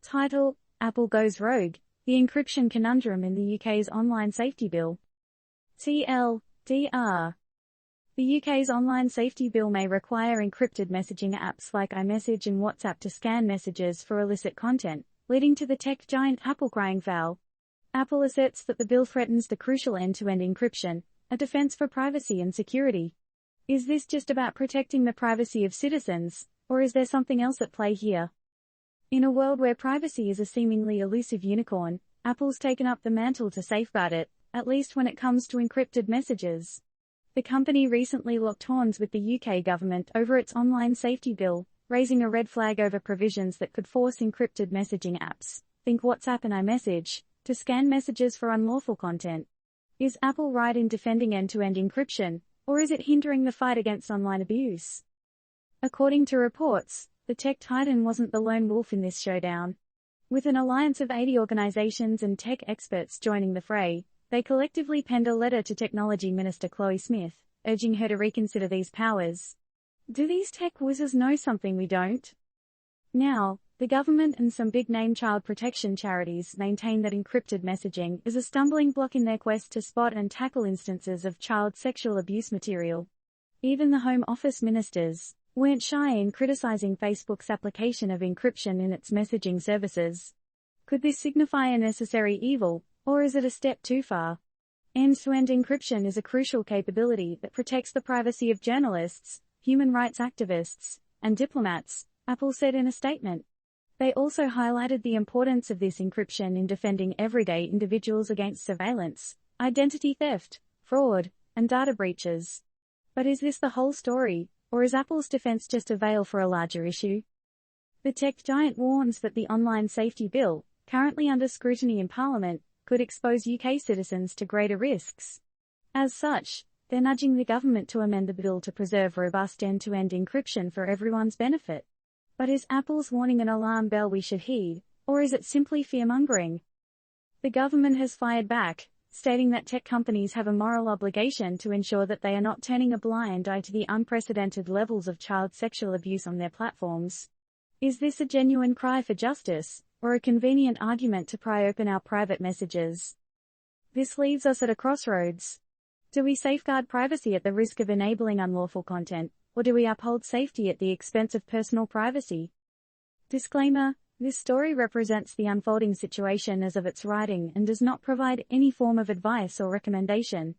Title: Apple goes rogue, the encryption conundrum in the UK's online safety bill. TLDR. The UK's online safety bill may require encrypted messaging apps like iMessage and WhatsApp to scan messages for illicit content, leading to the tech giant Apple crying foul. Apple asserts that the bill threatens the crucial end-to-end encryption, a defense for privacy and security. Is this just about protecting the privacy of citizens, or is there something else at play here? In a world where privacy is a seemingly elusive unicorn, Apple's taken up the mantle to safeguard it, at least when it comes to encrypted messages. The company recently locked horns with the UK government over its online safety bill, raising a red flag over provisions that could force encrypted messaging apps, think WhatsApp and iMessage, to scan messages for unlawful content. Is Apple right in defending end-to-end encryption, or is it hindering the fight against online abuse? According to reports, the tech titan wasn't the lone wolf in this showdown. With an alliance of 80 organizations and tech experts joining the fray, they collectively penned a letter to Technology Minister Chloe Smith, urging her to reconsider these powers. Do these tech whizzes know something we don't? Now, the government and some big-name child protection charities maintain that encrypted messaging is a stumbling block in their quest to spot and tackle instances of child sexual abuse material. Even the Home Office ministers weren't shy in criticizing Facebook's application of encryption in its messaging services. Could this signify a necessary evil, or is it a step too far? End-to-end encryption is a crucial capability that protects the privacy of journalists, human rights activists, and diplomats, Apple said in a statement. They also highlighted the importance of this encryption in defending everyday individuals against surveillance, identity theft, fraud, and data breaches. But is this the whole story, or is Apple's defense just a veil for a larger issue? The tech giant warns that the online safety bill, currently under scrutiny in Parliament, could expose UK citizens to greater risks. As such, they're nudging the government to amend the bill to preserve robust end-to-end encryption for everyone's benefit. But is Apple's warning an alarm bell we should heed, or is it simply fear-mongering? The government has fired back, stating that tech companies have a moral obligation to ensure that they are not turning a blind eye to the unprecedented levels of child sexual abuse on their platforms. Is this a genuine cry for justice, or a convenient argument to pry open our private messages? This leaves us at a crossroads. Do we safeguard privacy at the risk of enabling unlawful content, or do we uphold safety at the expense of personal privacy? Disclaimer: this story represents the unfolding situation as of its writing and does not provide any form of advice or recommendation.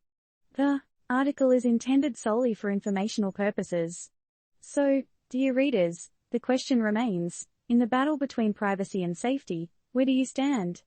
The article is intended solely for informational purposes. So, dear readers, the question remains, in the battle between privacy and safety, where do you stand?